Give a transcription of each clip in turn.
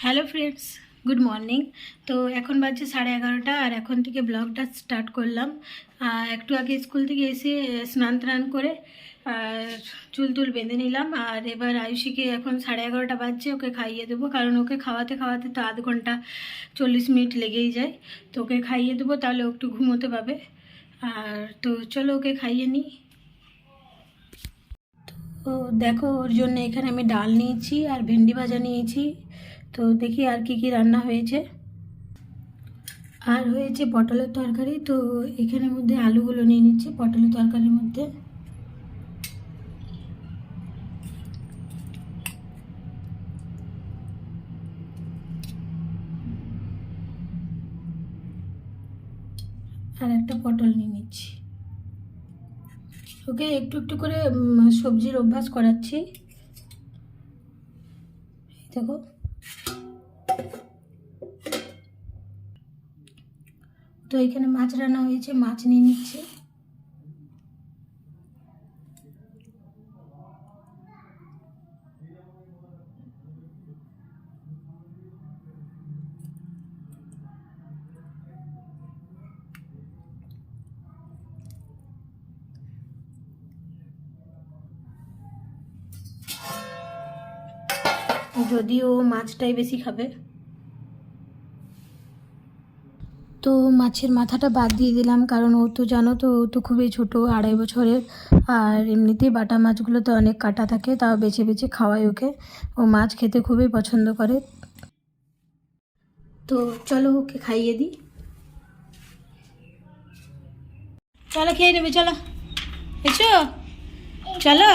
Hello friends, good morning. তো এখন বাজছে 11:30 আর এখন থেকে ব্লগটা স্টার্ট করলাম। একটু আগে স্কুল থেকে এসে স্নান টান করে চুল টুল বেঁধে নিলাম। আর এবার আয়ুষীকে এখন 11:30 বাজছে, ওকে খাইয়ে দেবো, কারণ ওকে খাওয়াতে খাওয়াতে তো আধ ঘন্টা 40 মিনিট লেগেই যায়। তো ওকে খাইয়ে দেবো, তাহলে ও একটু ঘুমোতে পাবে। আর তো চলো ওকে খাইয়ে নিই। তো দেখো, ওর জন্য এখানে আমি ডাল নিয়েছি আর ভেন্ডি ভাজা নিয়েছি। তো দেখি আর কি কি রান্না হয়েছে। আর হয়েছে পটলের তরকারি। তো এখানের মধ্যে আলুগুলো নিয়ে নিচ্ছি পটলের তরকারির মধ্যে। আর একটা পটল নিয়ে নিচ্ছি। ওকে একটু একটু করে সবজির অভ্যাস করাচ্ছি। দেখো, তো এখানে মাছ রান্না হয়েছে, মাছ নিয়ে নিচ্ছি। যদিও মাছটাই বেশি খাবে। তো মাছের মাথাটা বাদ দিয়ে দিলাম, কারণ ও তো জানো তো, ও তো খুবই ছোট, 2.5 বছরের। আর এমনিতেই বাটা মাছগুলো তো অনেক কাটা থাকে, তাও বেছে বেছে খাওয়াই ওকে। ও মাছ খেতে খুবই পছন্দ করে। তো চলো ওকে খাইয়ে দিই। চলো খেয়ে নেবে, চলো এসো, চলো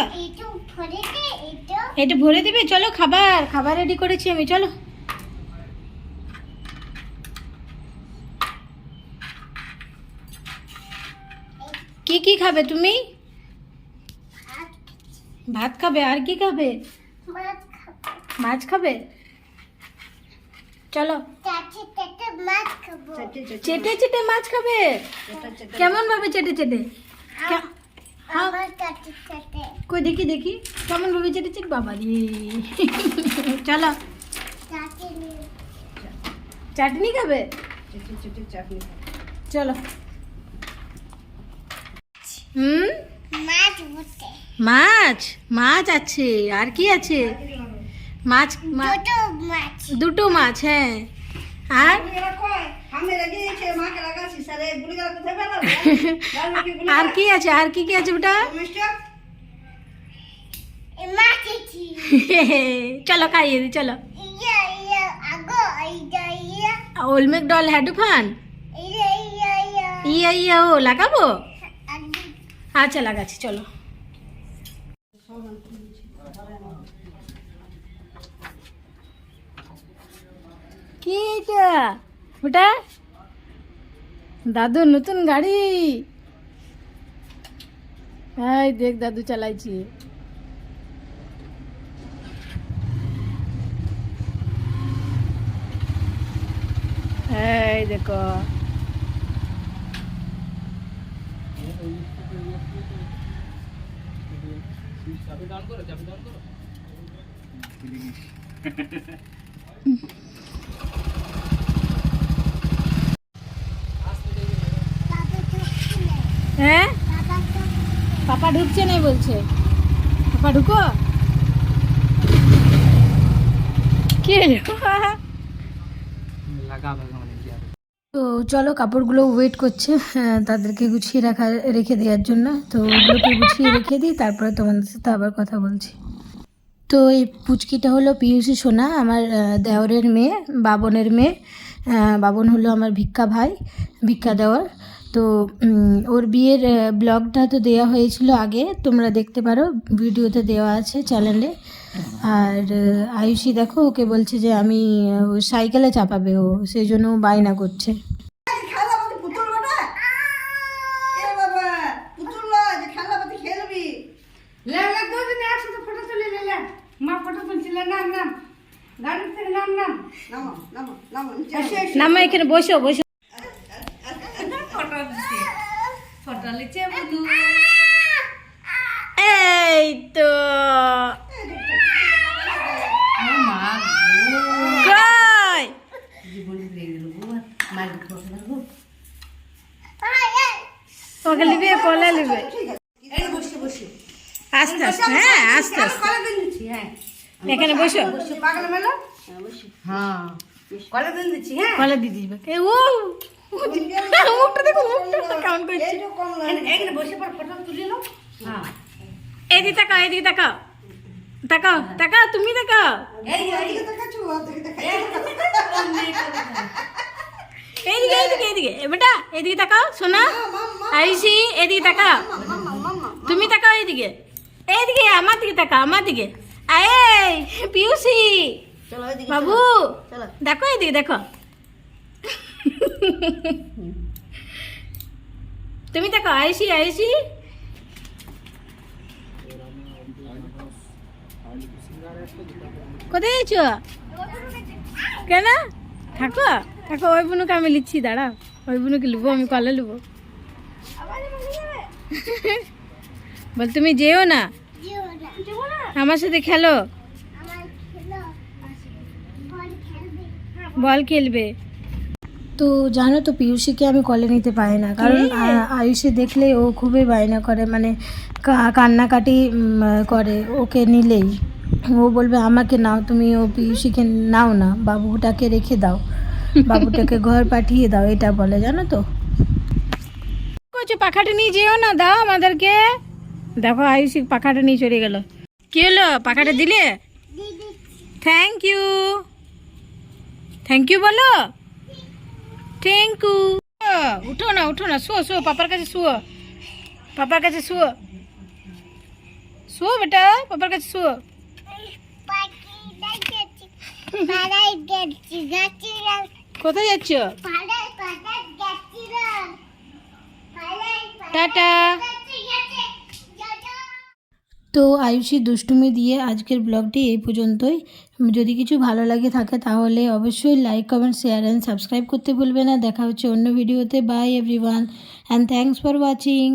এটা ভরে দিবে। চলো, খাবার খাবার রেডি করেছি আমি, চলো। কি কি খাবে তুমি? ভাত খাবে? আর কি খাবে? মাছ খাবে? চলো। চেটে চেটে মাছ খাবে? কেমন ভাবে চেটে চেটে? কই দেখি দেখি কেমন ভাবে চেটে চেটে। বাবা রে চলো। চাটনি খাবে? চলো। মাছ মাছ আছে, আর কি আছে? মাছ, দুটো মাছ, হ্যাঁ। আর আর কি আছে? আর কি কি আছে ওটা? চলো খাইয়ে দি, চলো। ওলমেক ডল হ্যাডু ফান ইয়া ইয়া ও লাগাবো। আচ্ছা লাগাচ্ছি, চলো। কি এটা? ওটা দাদুর নতুন গাড়ি। এই দেখ, দাদু চালাইছি। এই দেখো, হ্যাঁ পাপা ঢুকছে না বলছে। পাপা ঢুকো। কে? তো চলো, কাপড়গুলো ওয়েট করছে তাদেরকে গুছিয়ে রেখে দেওয়ার জন্য। তো ওগুলোকে গুছিয়ে রেখে দিই, তারপরে তোমাদের সাথে আবার কথা বলছি। তো এই পুচকিটা হলো পিউসি সোনা, আমার দেওরের মেয়ে, বাবনের মেয়ে। বাবন হলো আমার ভিক্ষা ভাই, ভিক্ষা দেওয়ার। তো ওর বিয়ের ব্লগটা তো দেওয়া হয়েছিল আগে, তোমরা দেখতে পারো, ভিডিওতে দেওয়া আছে চ্যানেলে। আর আয়ুষী দেখো, ওকে বলছে যে আমি সাইকেলে চাপাবে, ও সেই জন্য বায়না করছে। নামা, এখানে বসো বসো। এই তো কলা নেবে এই বসে বসে আস্তে আস্তে, হ্যাঁ আস্তে আস্তে কলা দিন দিচ্ছি। হ্যাঁ এখানে বসো, বসে পাগল মেলো। হ্যাঁ কলা দিন দিচ্ছি। হ্যাঁ কলা দিয়ে দিবে ও মুখটা দেখো, মুখটা কেমন করছে। এখানে বসে পর ফটো তুলে নাও। হ্যাঁ এদিকে তাকাও, এদিকে তাকাও, তাকাও তাকাও, তুমি তাকাও, এইদিকে এইদিকে এইদিকে এইদিকে বেটা, এদিকে তাকাও সোনা, আইসি এদিকে তাকাও, তুমি তাকাও এদিকে, এইদিকে আমার দিকে তাকাও, আমার দিকে আয় পিউসি বাবু দেখো, এদিকে দেখো, তুমি দেখো আইসি আইসি, কোথায় যাচ্ছ কেন? থাকো থাকো, ওই বোনকে আমি লিখছি, দাঁড়াও ওই বোনকে লিখবো, আমি কলে লিখবো। বল তুমি যেও না, আমার সাথে খেলো, বল খেলবে। তো জানো তো পিউসিকে আমি কলে নিতে পারি না, কারণ আয়ুষে দেখলে ও খুবই বায়না করে, মানে কান্নাকাটি করে ওকে নিলেই। ও বলবে আমাকে নাও, তুমি ও পিউসিকে নাও না, বাবুটাকে রেখে দাও, বাবুটাকে ঘর পাঠিয়ে দাও, এটা বলে জানো তো। পাখাটা নিয়ে যেও না, দাও আমাদেরকে। দেখো আয়ুষি পাখাটা নিয়ে চলে গেল। কি হলো, পাখাটা দিলে? থ্যাংক ইউ, থ্যাংক ইউ বলো, থ্যাংক ইউ। উঠো না উঠো না, শুয়ো শুয়ো, পাপার কাছে শুয়ো, পাপার কাছে শুয়ো, শুয়ো বেটা, পাপার কাছে শুয়ো। কোথায় যাচ্ছ? টাটা। তো আয়ুষী দুষ্টুমি দিয়ে আজকের ব্লগটি এই পর্যন্তই। যদি কিছু ভালো লাগে থাকে তাহলে অবশ্যই like comment share and subscribe করতে ভুলবে না। দেখা হচ্ছে অন্য ভিডিওতে। By everyone and thanks for watching.